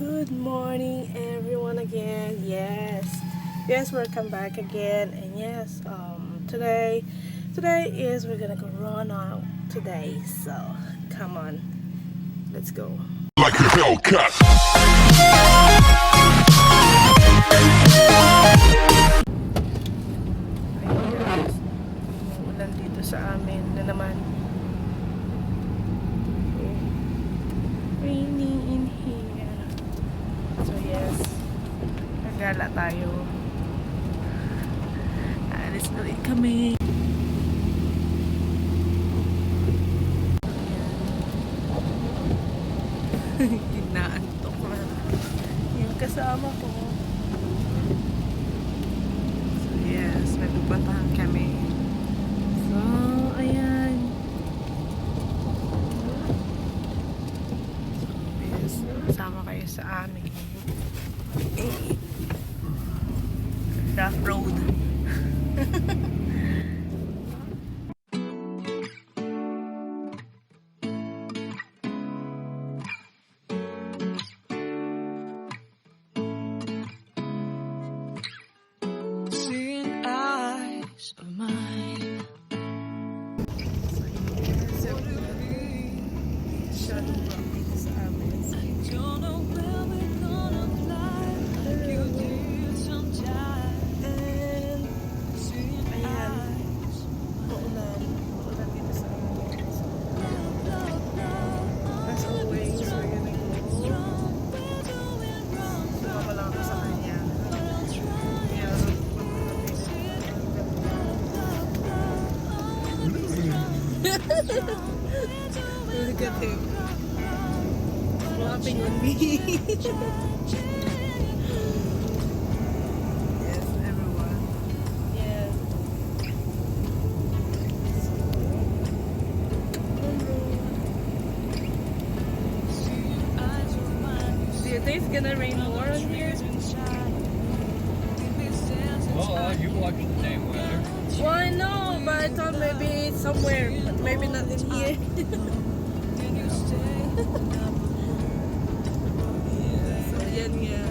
Good morning everyone again. Yes, welcome back again. And yes, today is we're gonna go run out today. So come on, let's go. Like a Hellcat. Ayun guys, maulan dito sa amin na naman. Raining in here. So yes, nagala tayo. Alis ulit kami. Inaantok na yung kasama ko. So yes, may pupuntahan kami. So ayan. Yes, sama kayo sa amin. Rough road. Of mine. Don't know where we're gonna fly like you did sometimes. And Seeing eyes, maulan dito sa amin. love, As always, we're gonna go. strong. We're doing wrong, Sumama lang ako sa kanya. but I'll try. Yeah. Look at him. Laughing on me. Yes, everyone. Yes. Do you think it's gonna rain more on here? Well, you watch the damn weather. Well, I know, but I thought maybe somewhere, but maybe not in here. So, yan nga.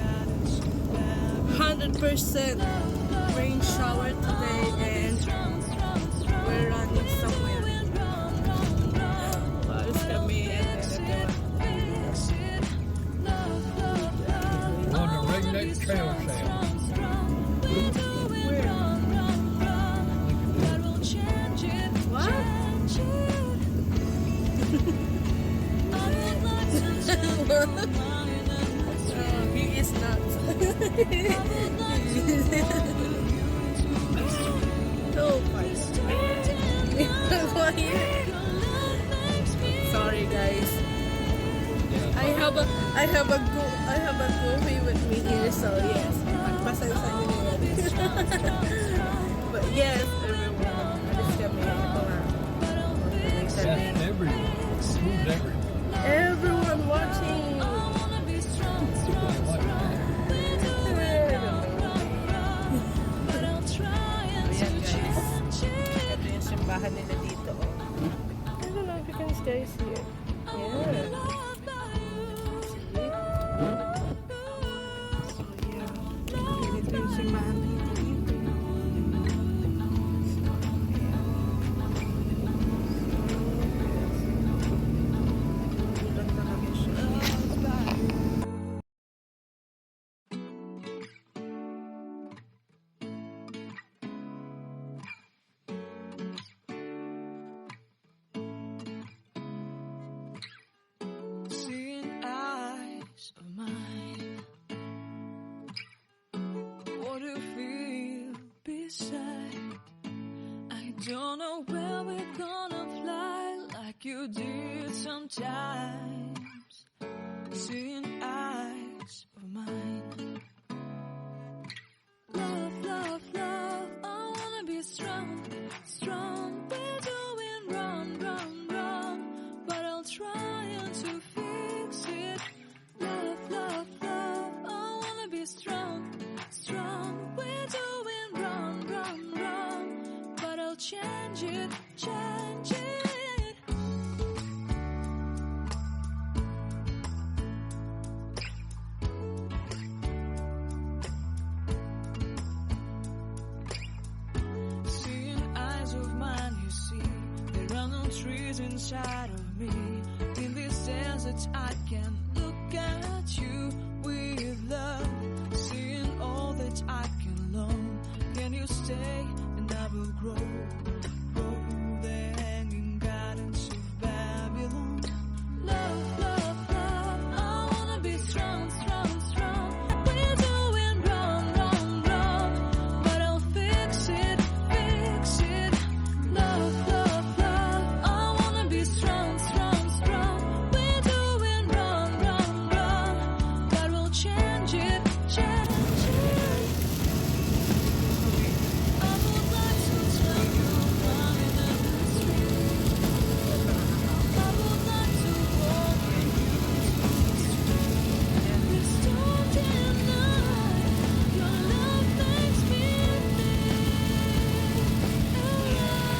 100% rain shower today and we're running somewhere. Paris kami and We're on the redneck trail sail. what? He is not. So funny. Sorry guys. I have a goofy with me here, so yes. Pasensya niyo na yan. But yes, everyone. Alis kami. Ito nga. Yes, everywhere. Smooth everywhere. Everyone watching. Ayan guys. Ito yung simbahan nila dito. I don't know if you can guys here. Yeah. So yeah. Ito yung simbahan nila dito. Ulan talaga siya. Seeing eyes of mine. What do you feel beside? I don't know where we're gonna fly like you did sometimes. Seeing eyes of mine. Love, love, love. I wanna be strong, strong. We're doing wrong, wrong, wrong, but I'll try to fix it. Love, love, love. I wanna be strong, strong. We're doing wrong, wrong, wrong, but I'll change it, change it. trees inside of me. In this desert I can look at you with love, seeing all that I can learn. Can you stay and I will grow? The hanging gardens of Babylon. Love, love, love, I wanna be strong, strong, strong. We're doing wrong, wrong, wrong, but I'll fix it, fix it. Love, love, love, I wanna be strong, strong, strong. We're doing wrong, wrong, wrong, but we'll change it, change it. I would like to tell you running up the street. I would like to walk with you to the street. This dark and night, your love makes me feel alive.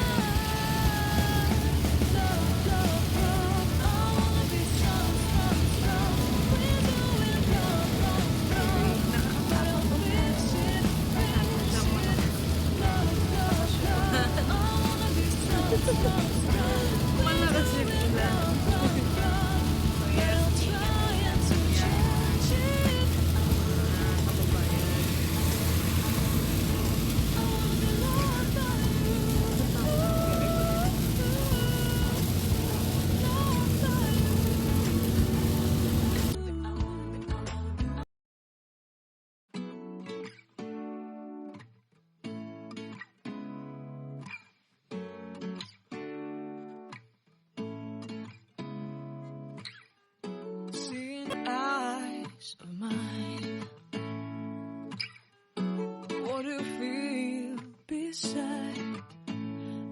Love, love, love, I wanna be strong, strong, strong. We're doing wrong, wrong, wrong, but I'll fix it, fix it. Love, love, love, I wanna be strong, strong, strong. Mana kasi sila. I'll try and to change it. I wanna be loved by you. Loved by you. Seeing eyes of mine, what do you feel beside?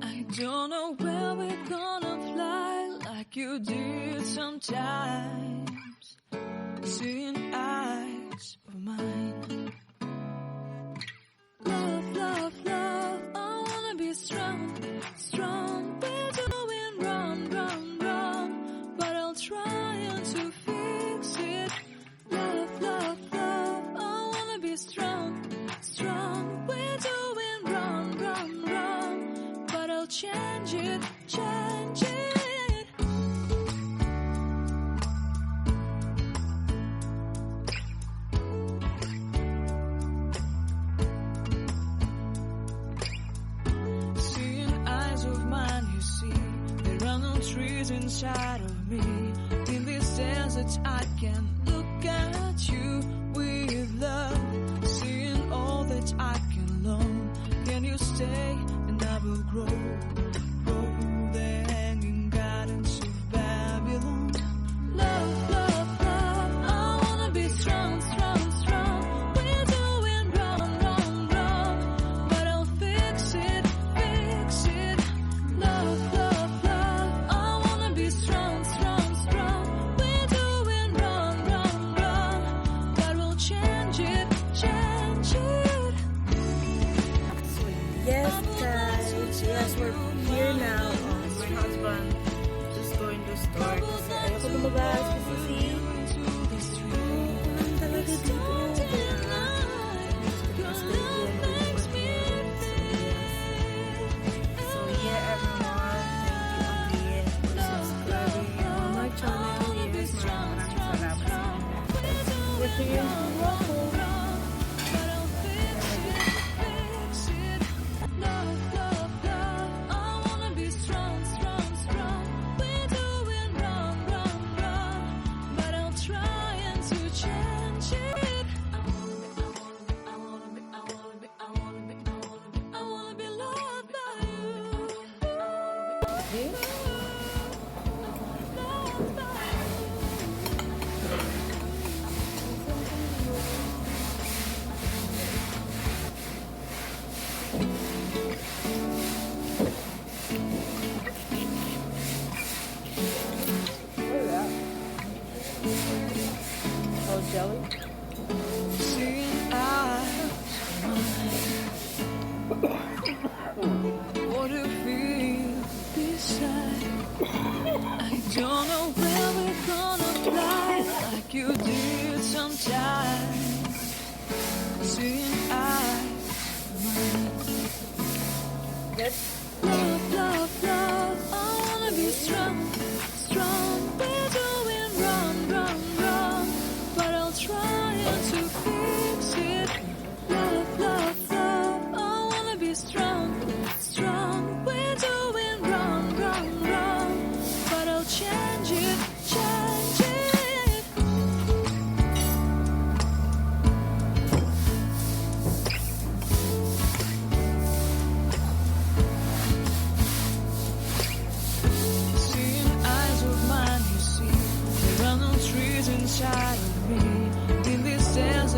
I don't know where we're gonna fly like you did sometimes. Seeing eyes of mine. Love, love, love, I wanna be strong, strong. We're doing wrong, wrong, wrong, but I'll try and to fix it. Love, love, love, I wanna be strong, strong. We're doing wrong, wrong, wrong, but I'll change it, change it. Seeing eyes of mine, you see, there are no trees inside of me. In this desert, I can look at you with love, seeing all that I can learn. Can you stay and I will grow? The hanging gardens of Babylon. Love, love, love, I wanna be strong, strong, strong. We're doing wrong, wrong, wrong, but I'll fix it, fix it. Love, love, love, I wanna be strong, strong, strong. We're doing wrong, wrong, wrong, but we'll change it, change it. So yes guys, yes we're here now. My husband just going to store kasi ayoko lumabas kasi see talaga dito. So yeah everyone, thank you again for subscribing on my channel. Yes, maraming salamat. With you, welcome. Jelly? Seeing eyes of mine, what do you feel beside? I don't know where we're gonna fly like you did sometimes. Seeing eyes of mine. Good. Love, love, love, I wanna be strong.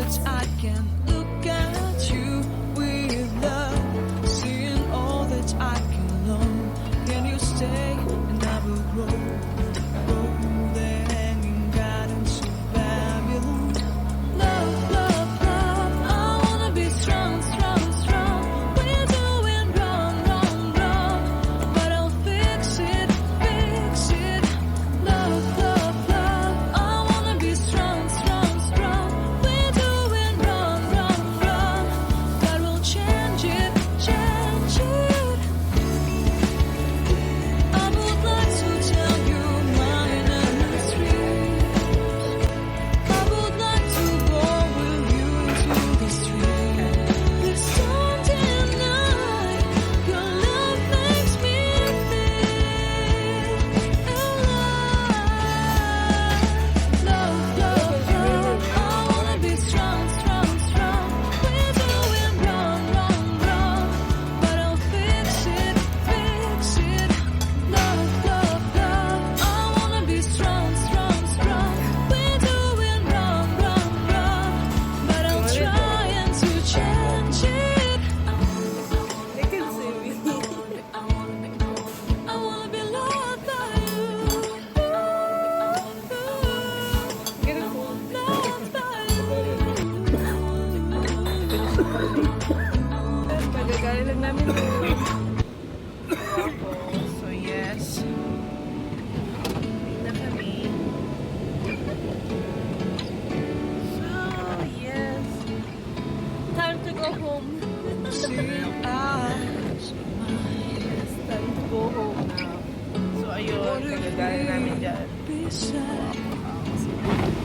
that I can look at you with love, seeing all that I can learn. Can you stay and I will grow? Go there hanging gardens of Babylon. Love, love, love, I wanna be strong, strong, strong. We're doing wrong, wrong, wrong, but I'll fix it, fix it. Love, love, love, I wanna be strong, strong, strong. We're doing wrong, wrong, wrong, but we'll change it, change it. I would like to tell you my history. I would like to go with you to the street. Please don't deny your love makes me feel alive. Love, love, love, I wanna be strong, strong, strong. We're doing wrong, wrong, wrong, but I'll fix it, fix it. Love, love, love, I wanna be strong, strong, strong. We're doing wrong, wrong, wrong, but I'm trying to change it. You can see me. I wanna be loved by you. Get it cool. Loved by you. Magagaling lang namin. So yes. Uwi na kami. So yes. Time to go home. Yes, time to go home now. So ayun, kagagaling namin dyan. Beside